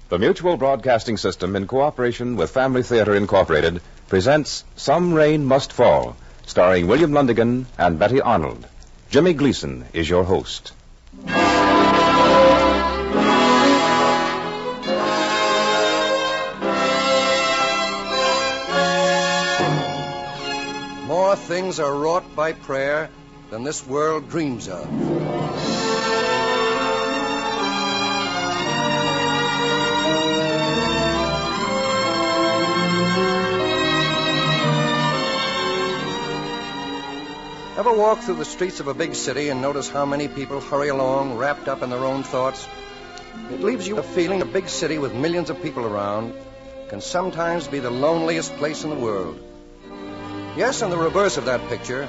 The Mutual Broadcasting System, in cooperation with Family Theater Incorporated, presents Some Rain Must Fall, starring William Lundigan and Betty Arnold. Jimmy Gleason is your host. More things are wrought by prayer than this world dreams of. Ever walk through the streets of a big city and notice how many people hurry along, wrapped up in their own thoughts? It leaves you a feeling a big city with millions of people around can sometimes be the loneliest place in the world. Yes, and the reverse of that picture,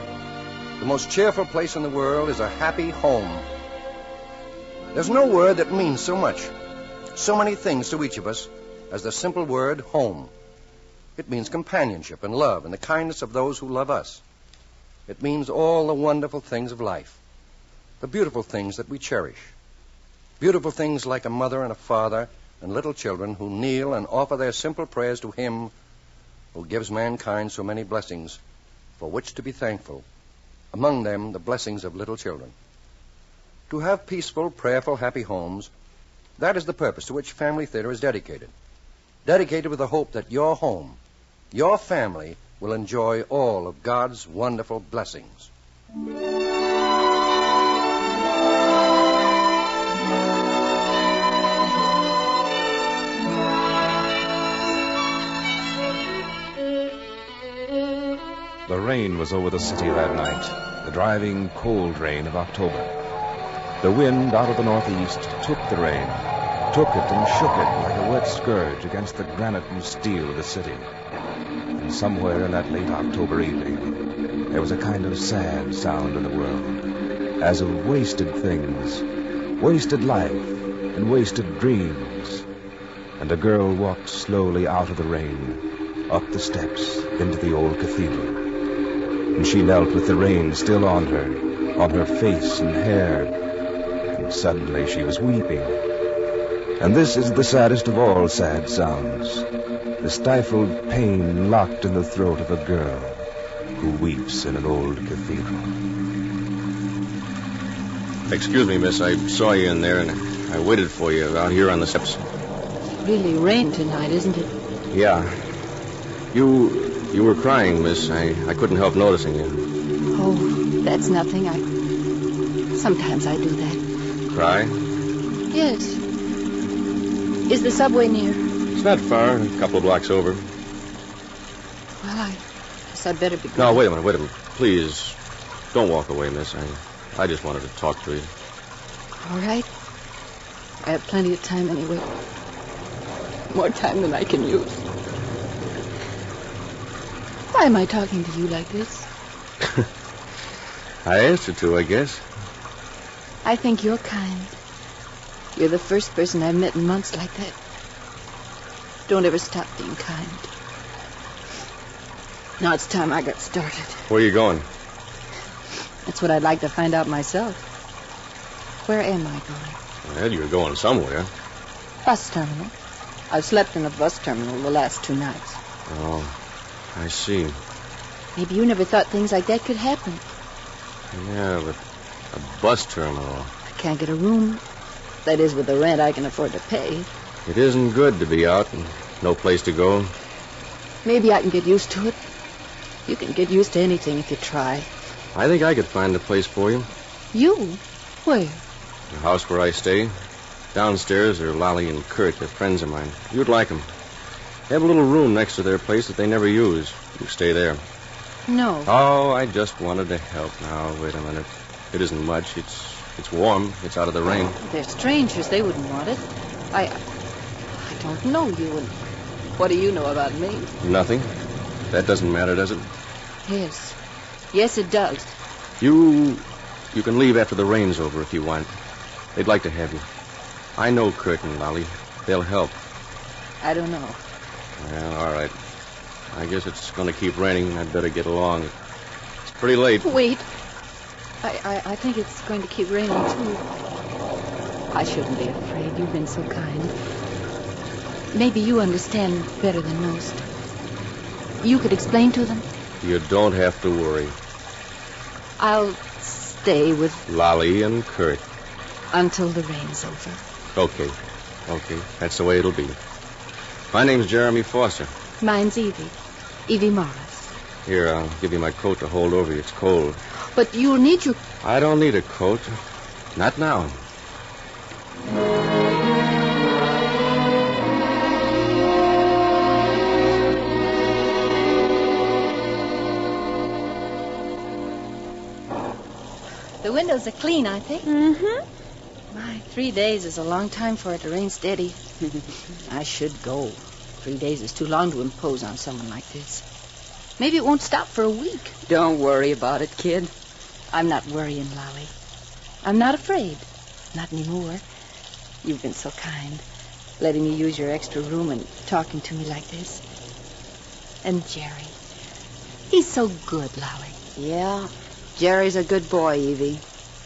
the most cheerful place in the world is a happy home. There's no word that means so much, so many things to each of us, as the simple word home. It means companionship and love and the kindness of those who love us. It means all the wonderful things of life, the beautiful things that we cherish. Beautiful things like a mother and a father and little children who kneel and offer their simple prayers to Him who gives mankind so many blessings for which to be thankful, among them the blessings of little children. To have peaceful, prayerful, happy homes, that is the purpose to which Family Theater is dedicated. Dedicated with the hope that your home, your family, will enjoy all of God's wonderful blessings. The rain was over the city that night, the driving, cold rain of October. The wind out of the northeast took the rain, took it and shook it like a wet scourge against the granite and steel of the city. And somewhere in that late October evening, there was a kind of sad sound in the world, as of wasted things, wasted life, and wasted dreams. And a girl walked slowly out of the rain, up the steps, into the old cathedral. And she knelt with the rain still on her face and hair, and suddenly she was weeping. And this is the saddest of all sad sounds, the stifled pain locked in the throat of a girl who weeps in an old cathedral. Excuse me, miss. I saw you in there, and I waited for you out here on the steps. It's really rain tonight, isn't it? Yeah. You were crying, miss. I couldn't help noticing you. Oh, that's nothing. Sometimes I do that. Cry? Yes. Is the subway near? It's not far, a couple of blocks over. Well, I guess I'd better be going. No, wait a minute. Please, don't walk away, miss. I just wanted to talk to you. All right. I have plenty of time anyway. More time than I can use. Why am I talking to you like this? I asked you to, I guess. I think you're kind. You're the first person I've met in months like that. Don't ever stop being kind. Now it's time I got started. Where are you going? That's what I'd like to find out myself. Where am I going? Well, you're going somewhere. Bus terminal. I've slept in a bus terminal the last 2 nights. Oh, I see. Maybe you never thought things like that could happen. Yeah, but a bus terminal. I can't get a room. That is, with the rent I can afford to pay. It isn't good to be out and no place to go. Maybe I can get used to it. You can get used to anything if you try. I think I could find a place for you. You? Where? The house where I stay. Downstairs are Lolly and Kurt. They're friends of mine. You'd like them. They have a little room next to their place that they never use. You stay there. No. Oh, I just wanted to help. Now, wait a minute. It isn't much. It's warm. It's out of the rain. They're strangers. They wouldn't want it. I don't know you, and what do you know about me? Nothing. That doesn't matter, does it? Yes. Yes, it does. You can leave after the rain's over if you want. They'd like to have you. I know Kurt and Lolly. They'll help. I don't know. Well, all right. I guess it's going to keep raining, and I'd better get along. It's pretty late. Wait. I think it's going to keep raining, too. I shouldn't be afraid. You've been so kind. Maybe you understand better than most. You could explain to them? You don't have to worry. I'll stay with... Lolly and Kurt. Until the rain's over. Okay. That's the way it'll be. My name's Jeremy Foster. Mine's Evie. Evie Morris. Here, I'll give you my coat to hold over you. It's cold. But you'll need your... I don't need a coat. Not now. The windows are clean, I think. Mm-hmm. My, 3 days is a long time for it to rain steady. I should go. 3 days is too long to impose on someone like this. Maybe it won't stop for a week. Don't worry about it, kid. I'm not worrying, Lolly. I'm not afraid. Not anymore. You've been so kind, letting me use your extra room and talking to me like this. And Jerry. He's so good, Lolly. Yeah, Jerry's a good boy, Evie.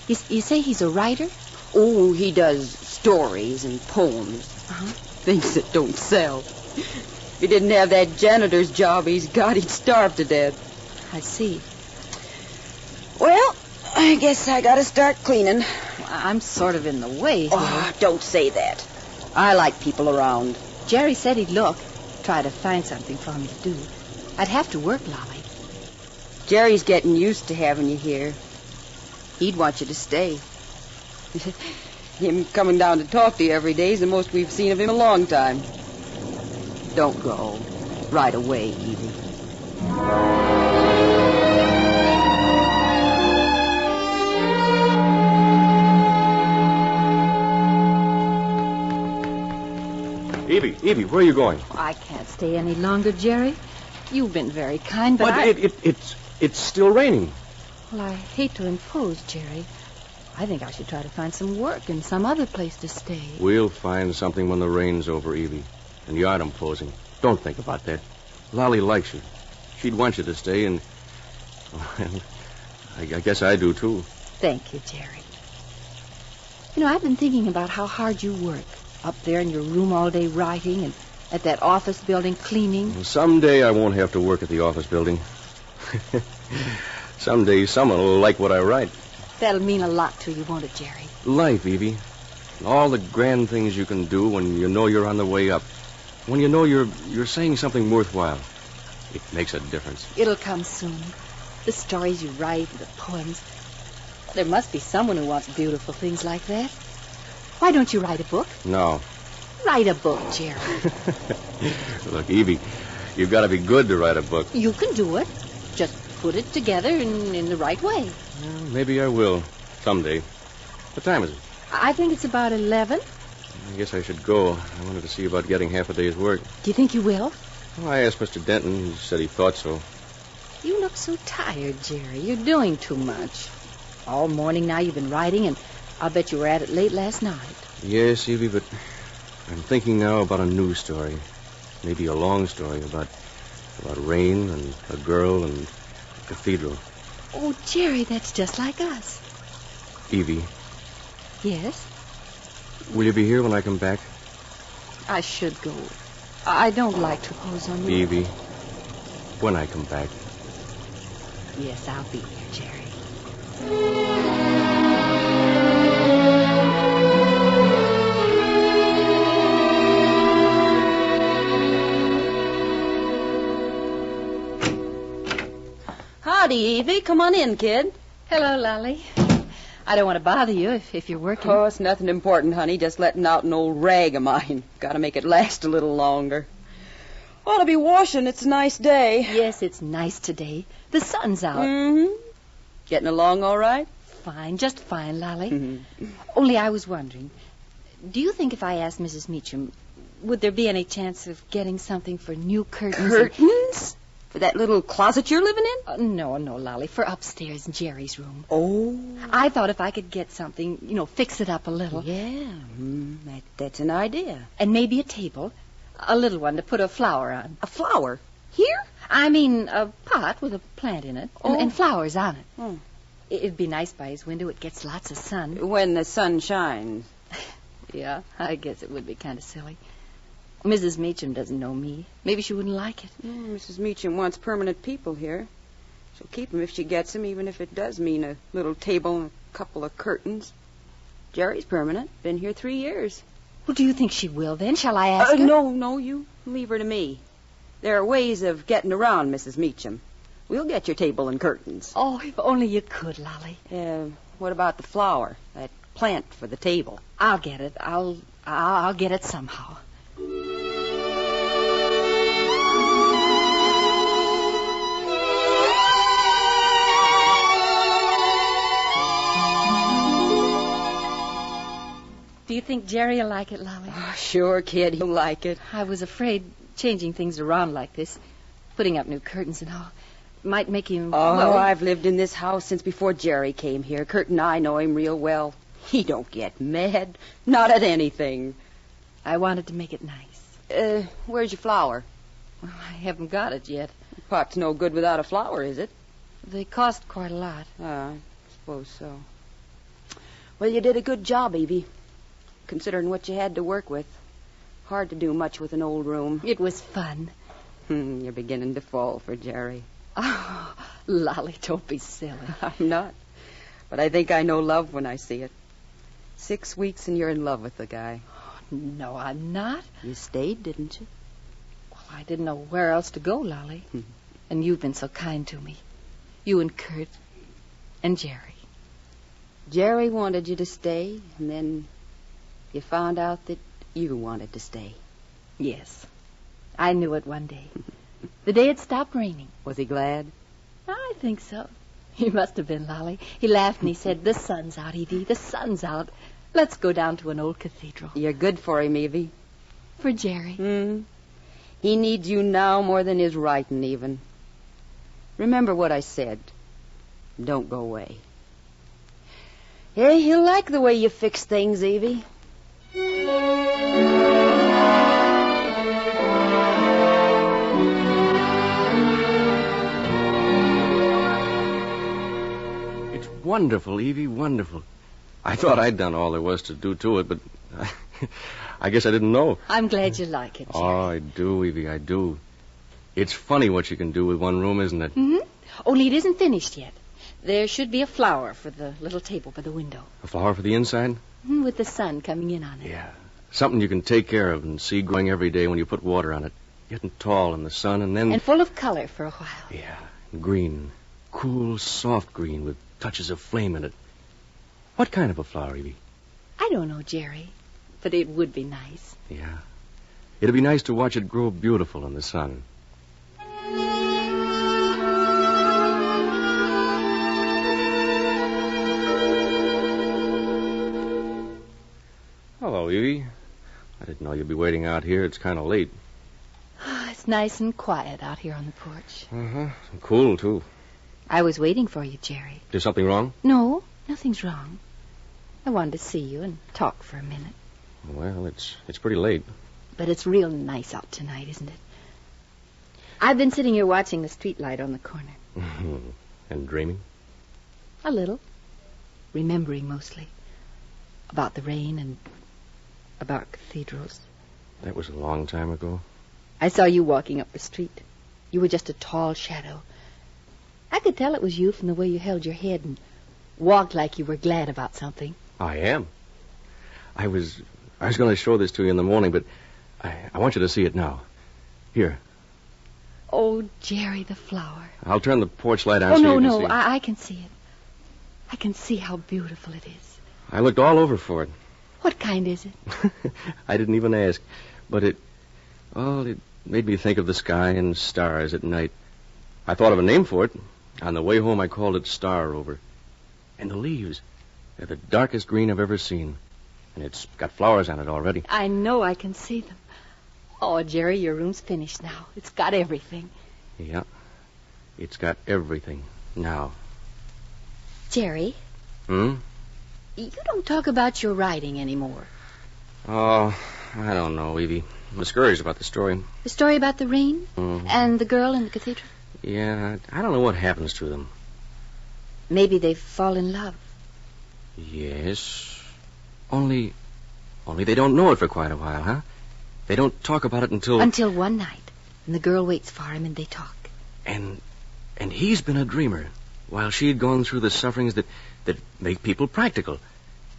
You say he's a writer? Oh, he does stories and poems. Uh-huh. Things that don't sell. If he didn't have that janitor's job he's got, he'd starve to death. I see. Well, I guess I gotta start cleaning. I'm sort of in the way here. Oh, don't say that. I like people around. Jerry said he'd look, try to find something for me to do. I'd have to work, Lolly. Jerry's getting used to having you here. He'd want you to stay. Him coming down to talk to you every day is the most we've seen of him in a long time. Don't go. Right away, Evie. Evie, where are you going? I can't stay any longer, Jerry. You've been very kind, but It's still raining. Well, I hate to impose, Jerry. I think I should try to find some work in some other place to stay. We'll find something when the rain's over, Evie. And you aren't imposing. Don't think about that. Lolly likes you. She'd want you to stay, and... Well, I guess I do, too. Thank you, Jerry. You know, I've been thinking about how hard you work. Up there in your room all day writing, and at that office building cleaning. Someday I won't have to work at the office building. Someday someone will like what I write. That'll mean a lot to you, won't it, Jerry? Life, Evie. All the grand things you can do when you know you're on the way up. When you know you're saying something worthwhile. It makes a difference. It'll come soon. The stories you write, the poems. There must be someone who wants beautiful things like that. Why don't you write a book? No. Write a book, Jerry. Look, Evie, you've got to be good to write a book. You can do it. Just put it together in the right way. Well, maybe I will. Someday. What time is it? I think it's about 11. I guess I should go. I wanted to see about getting half a day's work. Do you think you will? Well, I asked Mr. Denton. He said he thought so. You look so tired, Jerry. You're doing too much. All morning now you've been writing, and I'll bet you were at it late last night. Yes, Evie, but I'm thinking now about a new story. Maybe a long story about rain and a girl and a cathedral. Oh, Jerry, that's just like us. Evie, Yes? will you be here when I come back? I should go. I don't like to pose on you. Evie, when I come back. Yes, I'll be here, Jerry. Howdy, Evie. Come on in, kid. Hello, Lolly. I don't want to bother you if you're working. Oh, it's nothing important, honey. Just letting out an old rag of mine. Got to make it last a little longer. Ought to be washing. It's a nice day. Yes, it's nice today. The sun's out. Mm-hmm. Getting along all right? Fine, just fine, Lolly. Mm-hmm. Only I was wondering, do you think if I asked Mrs. Meacham, would there be any chance of getting something for new curtains? Curtains? For that little closet you're living in? No, Lolly, for upstairs in Jerry's room. Oh. I thought if I could get something, fix it up a little. Yeah, that's an idea. And maybe a table, a little one to put a flower on. A flower? Here? I mean, a pot with a plant in it and flowers on it. Oh. It'd be nice by his window. It gets lots of sun. When the sun shines. Yeah, I guess it would be kind of silly. Mrs. Meacham doesn't know me. Maybe she wouldn't like it. Mrs. Meacham wants permanent people here. She'll keep 'em if she gets 'em, even if it does mean a little table and a couple of curtains. Jerry's permanent. Been here 3 years. Well, do you think she will, then? Shall I ask her? No, you leave her to me. There are ways of getting around Mrs. Meacham. We'll get your table and curtains. Oh, if only you could, Lolly. What about the flower? That plant for the table? I'll get it. I'll get it somehow. Do you think Jerry will like it, Lolly? Oh, sure, kid, he'll like it. I was afraid changing things around like this, putting up new curtains and all, might make him... I've lived in this house since before Jerry came here. Kurt and I know him real well. He don't get mad. Not at anything. I wanted to make it nice. Where's your flower? Well, I haven't got it yet. Pot's no good without a flower, is it? They cost quite a lot. I suppose so. Well, you did a good job, Evie. Considering what you had to work with. Hard to do much with an old room. It was fun. You're beginning to fall for Jerry. Oh, Lolly, don't be silly. I'm not. But I think I know love when I see it. 6 weeks and you're in love with the guy. No, I'm not. You stayed, didn't you? Well, I didn't know where else to go, Lolly. And you've been so kind to me. You and Kurt and Jerry. Jerry wanted you to stay, and then you found out that you wanted to stay. Yes. I knew it one day. The day it stopped raining. Was he glad? I think so. He must have been, Lolly. He laughed and he said, "The sun's out, Evie. The sun's out. Let's go down to an old cathedral." You're good for him, Evie. For Jerry. He needs you now more than his writing, even. Remember what I said. Don't go away. Yeah, he'll like the way you fix things, Evie. It's wonderful, Evie, wonderful. I thought I'd done all there was to do to it, but I guess I didn't know. I'm glad you like it, Jerry. Oh, I do, Evie, I do. It's funny what you can do with one room, isn't it? Only it isn't finished yet. There should be a flower for the little table by the window. A flower for the inside? With the sun coming in on it. Yeah. Something you can take care of and see growing every day when you put water on it. Getting tall in the sun and then... And full of color for a while. Yeah. Green. Cool, soft green with touches of flame in it. What kind of a flower, Evie? I don't know, Jerry. But it would be nice. Yeah. It'd be nice to watch it grow beautiful in the sun. Hello, Evie. I didn't know you'd be waiting out here. It's kind of late. It's nice and quiet out here on the porch. Uh-huh. Cool, too. I was waiting for you, Jerry. Is something wrong? No, nothing's wrong. I wanted to see you and talk for a minute. Well, it's pretty late. But it's real nice out tonight, isn't it? I've been sitting here watching the streetlight on the corner. And dreaming? A little. Remembering mostly. About the rain and about cathedrals. That was a long time ago. I saw you walking up the street. You were just a tall shadow. I could tell it was you from the way you held your head and walked like you were glad about something. I am. I was going to show this to you in the morning, but I want you to see it now. Here. Oh, Jerry, the flower. I'll turn the porch light on Oh, so no, you can no, see. I can see it. I can see how beautiful it is. I looked all over for it. What kind is it? I didn't even ask. But it made me think of the sky and stars at night. I thought of a name for it. On the way home, I called it Star Rover. And the leaves, they're the darkest green I've ever seen. And it's got flowers on it already. I know I can see them. Oh, Jerry, your room's finished now. It's got everything. Yeah, it's got everything now. Jerry? You don't talk about your writing anymore. Oh, I don't know, Evie. I'm discouraged about the story. The story about the rain? Mm-hmm. And the girl in the cathedral? Yeah, I don't know what happens to them. Maybe they fall in love. Yes. Only they don't know it for quite a while, huh? They don't talk about it until... Until one night, and the girl waits for him and they talk. And he's been a dreamer, while she'd gone through the sufferings that make people practical.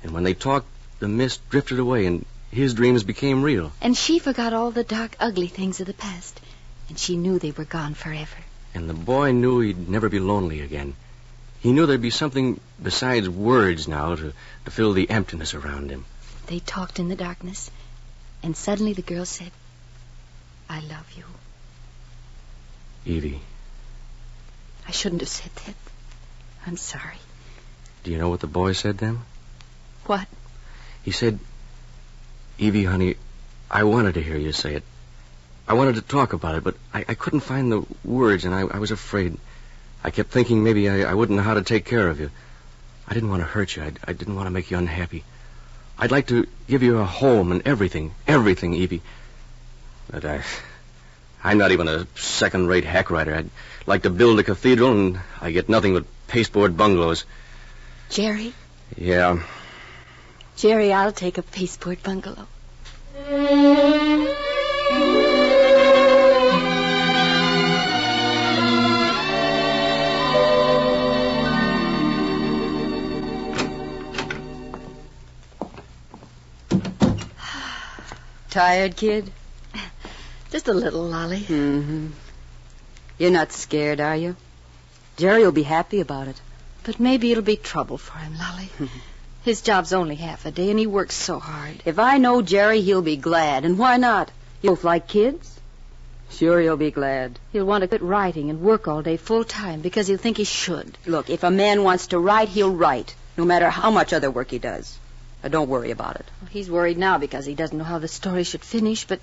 And when they talked, the mist drifted away and his dreams became real. And she forgot all the dark, ugly things of the past. And she knew they were gone forever. And the boy knew he'd never be lonely again. He knew there'd be something besides words now to fill the emptiness around him. They talked in the darkness, and suddenly the girl said, "I love you." Evie. I shouldn't have said that. I'm sorry. Do you know what the boy said then? What? He said, "Evie, honey, I wanted to hear you say it. I wanted to talk about it, but I couldn't find the words, and I was afraid. I kept thinking maybe I wouldn't know how to take care of you. I didn't want to hurt you. I didn't want to make you unhappy. I'd like to give you a home and everything, Evie. But I'm not even a second-rate hack writer. I'd like to build a cathedral, and I get nothing but pasteboard bungalows." Jerry? Yeah. Jerry, I'll take a pasteboard bungalow. Tired, kid? Just a little, Lolly. Mm-hmm. You're not scared, are you? Jerry will be happy about it. But maybe it'll be trouble for him, Lolly. His job's only half a day, and he works so hard. If I know Jerry, he'll be glad. And why not? You both like kids? Sure, he'll be glad. He'll want to quit writing and work all day full time because he'll think he should. Look, if a man wants to write, he'll write, no matter how much other work he does. Now, don't worry about it. Well, he's worried now because he doesn't know how the story should finish, but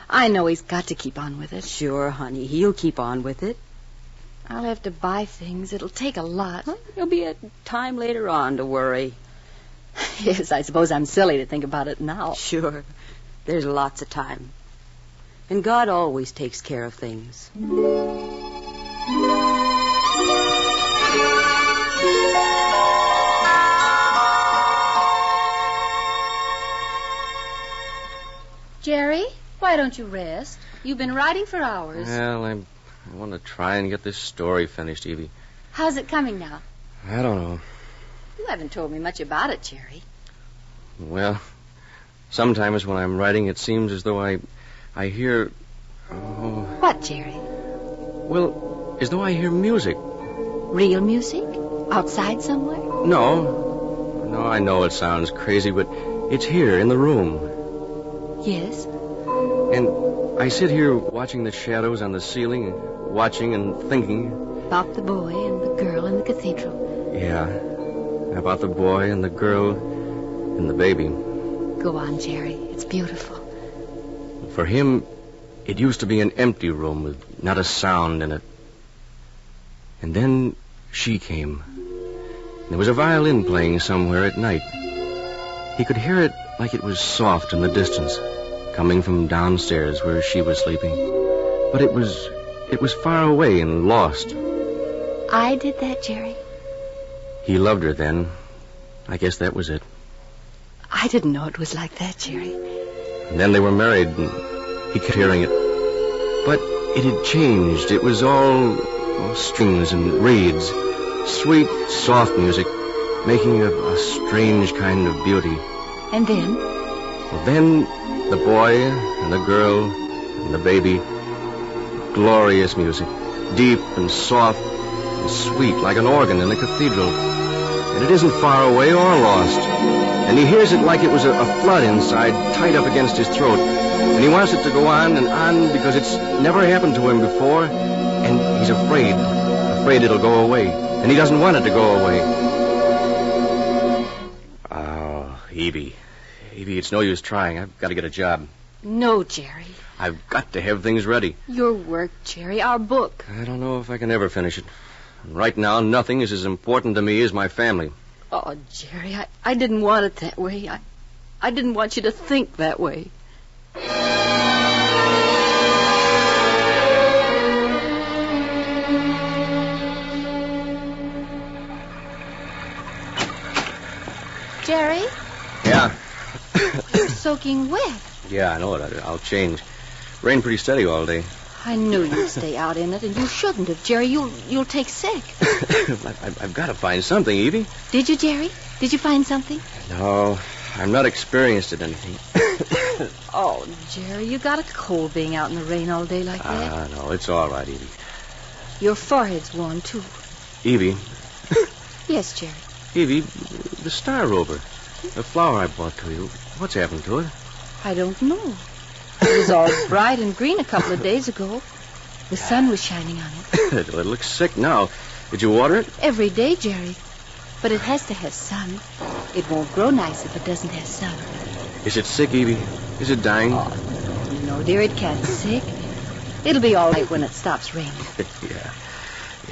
I know he's got to keep on with it. Sure, honey, he'll keep on with it. I'll have to buy things. It'll take a lot. Well, there'll be a time later on to worry. Yes, I suppose I'm silly to think about it now. Sure. There's lots of time. And God always takes care of things. Jerry, why don't you rest? You've been writing for hours. Well, I want to try and get this story finished, Evie. How's it coming now? I don't know. You haven't told me much about it, Jerry. Well, sometimes when I'm writing, it seems as though I hear... Oh, What, Jerry? well, as though I hear music. Real music? Outside somewhere? No, I know it sounds crazy, but it's here in the room. Yes. And I sit here watching the shadows on the ceiling, watching and thinking. About the boy and the girl in the cathedral. Yeah, about the boy and the girl and the baby. Go on, Jerry. It's beautiful. For him, it used to be an empty room with not a sound in it. And then she came. There was a violin playing somewhere at night. He could hear it like it was soft in the distance, coming from downstairs where she was sleeping. But it was far away and lost. I did that, Jerry? He loved her then. I guess that was it. I didn't know it was like that, Jerry. And then they were married, and he kept hearing it. But it had changed. It was all strings and reeds. Sweet, soft music, making a strange kind of beauty. And then? Well, then, the boy and the girl and the baby. Glorious music. Deep and soft and sweet, like an organ in a cathedral. And it isn't far away or lost. And he hears it like it was a flood inside, tight up against his throat. And he wants it to go on and on because it's never happened to him before. And he's afraid it'll go away. And he doesn't want it to go away. Oh, Evie, it's no use trying. I've got to get a job. No, Jerry. I've got to have things ready. Your work, Jerry, our book. I don't know if I can ever finish it. Right now, nothing is as important to me as my family. Oh, Jerry, I didn't want it that way. I didn't want you to think that way. Jerry? Yeah. soaking wet. Yeah, I know it. I'll change. Rain pretty steady all day. I knew you'd stay out in it, and you shouldn't have, Jerry. You'll take sick. I've got to find something, Evie. Did you, Jerry? Did you find something? No, I'm not experienced at anything. Oh, Jerry, you got a cold being out in the rain all day like that. No, it's all right, Evie. Your forehead's warm, too. Evie. Yes, Jerry. Evie, the Star Rover. The flower I brought to you. What's happened to it? I don't know. It was all bright and green a couple of days ago. The sun was shining on it. It looks sick now. Did you water it? Every day, Jerry. But it has to have sun. It won't grow nice if it doesn't have sun. Is it sick, Evie? Is it dying? Oh, no, dear, it can't be sick. It'll be all right when it stops raining.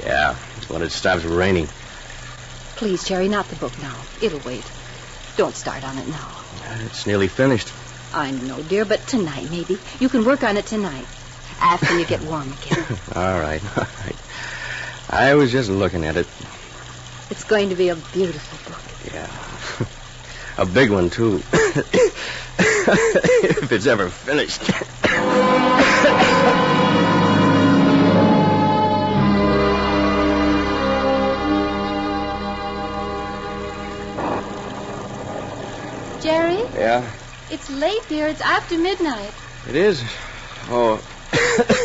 Yeah, when it stops raining. Please, Jerry, not the book now. It'll wait. Don't start on it now. It's nearly finished. I know, dear, but tonight, maybe. You can work on it tonight, after you get warm again. All right. I was just looking at it. It's going to be a beautiful book. Yeah. A big one, too. If it's ever finished. Jerry? Yeah? It's late, dear. It's after midnight. It is? Oh,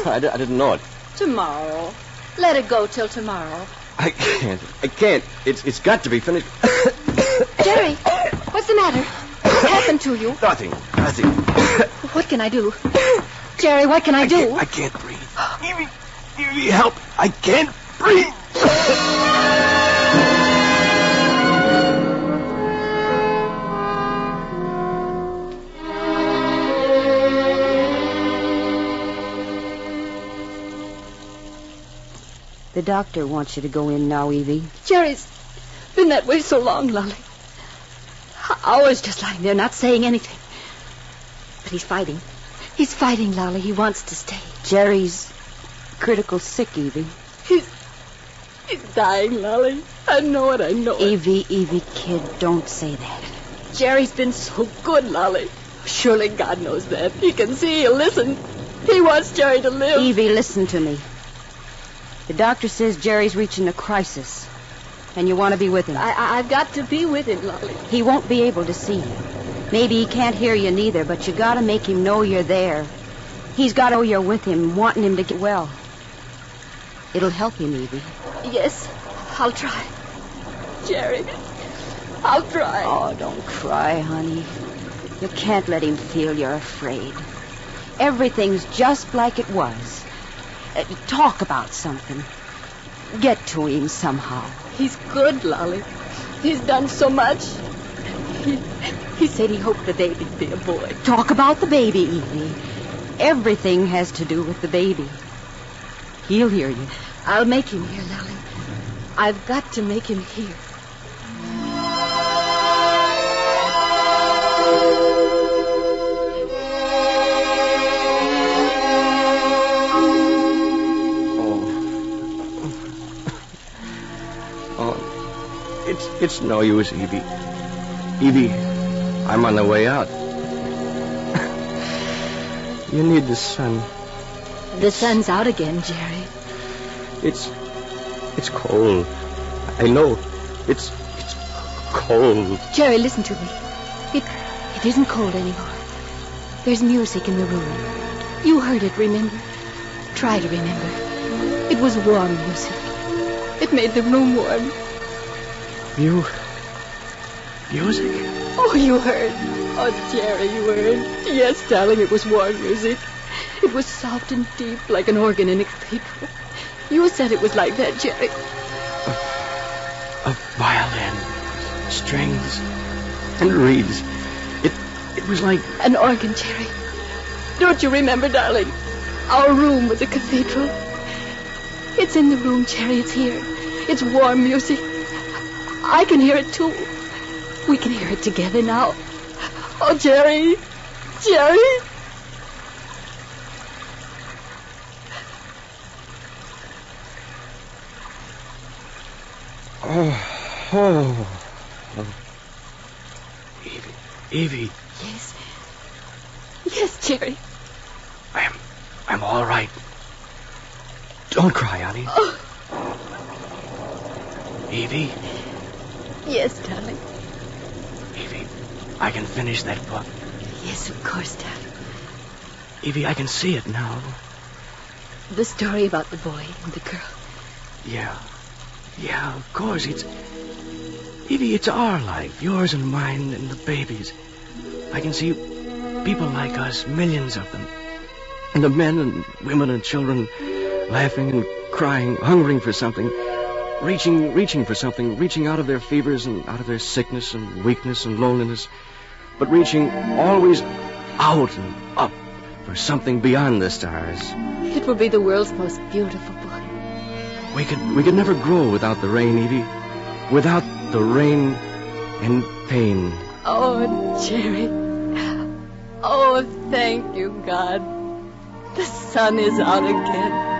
I didn't know it. Tomorrow. Let it go till tomorrow. I can't. It's got to be finished. Jerry, what's the matter? What happened to you? Nothing. What can I do? Jerry, what can I do? I can't breathe. Evie, help. I can't breathe. The doctor wants you to go in now, Evie. Jerry's been that way so long, Lolly. Hours just lying there, not saying anything. But he's fighting. He's fighting, Lolly. He wants to stay. Jerry's critical sick, Evie. He's dying, Lolly. I know it, I know it. Evie, kid, don't say that. Jerry's been so good, Lolly. Surely God knows that. He can see, he'll listen. He wants Jerry to live. Evie, listen to me. The doctor says Jerry's reaching a crisis, and you want to be with him. I've got to be with him, Lolly. He won't be able to see you. Maybe he can't hear you neither, but you got to make him know you're there. He's got to know you're with him, wanting him to get well. It'll help him, Evie. Yes, I'll try. Jerry, I'll try. Oh, don't cry, honey. You can't let him feel you're afraid. Everything's just like it was. Talk about something. Get to him somehow. He's good, Lolly. He's done so much. He said he hoped the baby'd be a boy. Talk about the baby, Evie. Everything has to do with the baby. He'll hear you. I'll make him hear, Lolly. I've got to make him hear. It's no use, Evie. Evie, I'm on the way out. You need the sun. The sun's out again, Jerry. It's cold. I know. It's cold. Jerry, listen to me. It isn't cold anymore. There's music in the room. You heard it, remember? Try to remember. It was warm music. It made the room warm. Music? Oh, you heard. Oh, Jerry, you heard. Yes, darling, it was warm music. It was soft and deep, like an organ in a cathedral. You said it was like that, Jerry. A violin, strings, and reeds. It was like... An organ, Jerry. Don't you remember, darling? Our room was a cathedral. It's in the room, Jerry. It's here. It's warm music. I can hear it, too. We can hear it together now. Oh, Jerry. Jerry. Oh. Evie. Yes. Yes, Jerry. I'm all right. Don't cry, honey. Oh. Evie. Yes, darling. Evie, I can finish that book. Yes, of course, darling. Evie, I can see it now. The story about the boy and the girl. Yeah, of course. Evie, it's our life, yours and mine and the baby's. I can see people like us, millions of them. And the men and women and children laughing and crying, hungering for something, reaching for something, reaching out of their fevers and out of their sickness and weakness and loneliness, but reaching always out and up for something beyond the stars. It will be the world's most beautiful book. We could never grow without the rain, Evie. Without the rain and pain. Oh, Jerry. Oh, thank you, God. The sun is out again.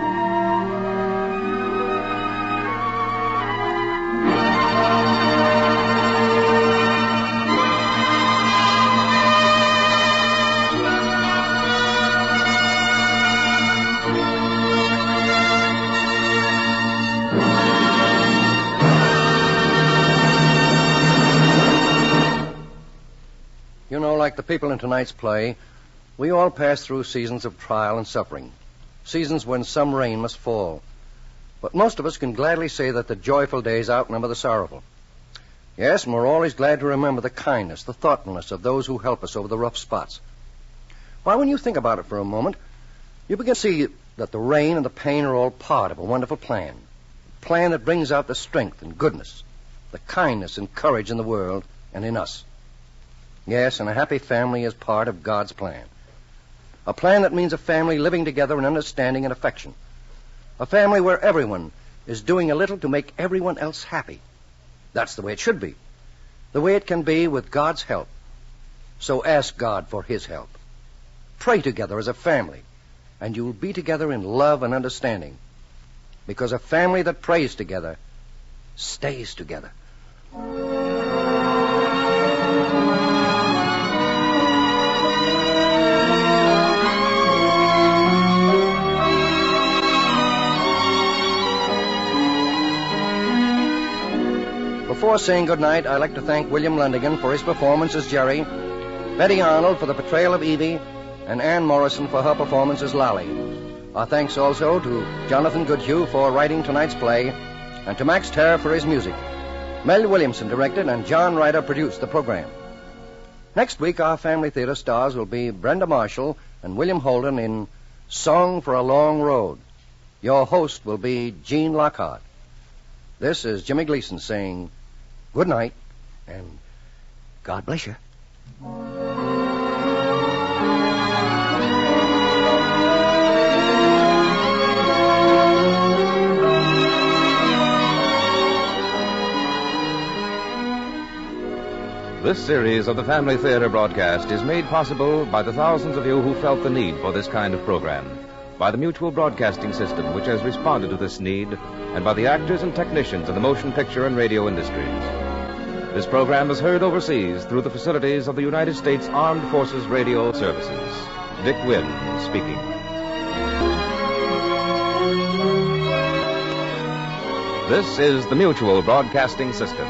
You know, like the people in tonight's play, we all pass through seasons of trial and suffering, seasons when some rain must fall. But most of us can gladly say that the joyful days outnumber the sorrowful. Yes, and we're always glad to remember the kindness, the thoughtfulness of those who help us over the rough spots. Why, when you think about it for a moment, you begin to see that the rain and the pain are all part of a wonderful plan. A plan that brings out the strength and goodness, the kindness and courage in the world and in us. Yes, and a happy family is part of God's plan. A plan that means a family living together in understanding and affection. A family where everyone is doing a little to make everyone else happy. That's the way it should be. The way it can be with God's help. So ask God for His help. Pray together as a family, and you'll be together in love and understanding. Because a family that prays together stays together. Before saying goodnight, I'd like to thank William Lundigan for his performance as Jerry, Betty Arnold for the portrayal of Evie, and Ann Morrison for her performance as Lally. Our thanks also to Jonathan Goodhue for writing tonight's play, and to Max Terra for his music. Mel Williamson directed, and John Ryder produced the program. Next week, our Family Theater stars will be Brenda Marshall and William Holden in Song for a Long Road. Your host will be Gene Lockhart. This is Jimmy Gleason saying good night, and God bless you. This series of the Family Theater broadcast is made possible by the thousands of you who felt the need for this kind of program, by the Mutual Broadcasting System, which has responded to this need, and by the actors and technicians in the motion picture and radio industries. This program is heard overseas through the facilities of the United States Armed Forces Radio Services. Dick Wynn speaking. This is the Mutual Broadcasting System.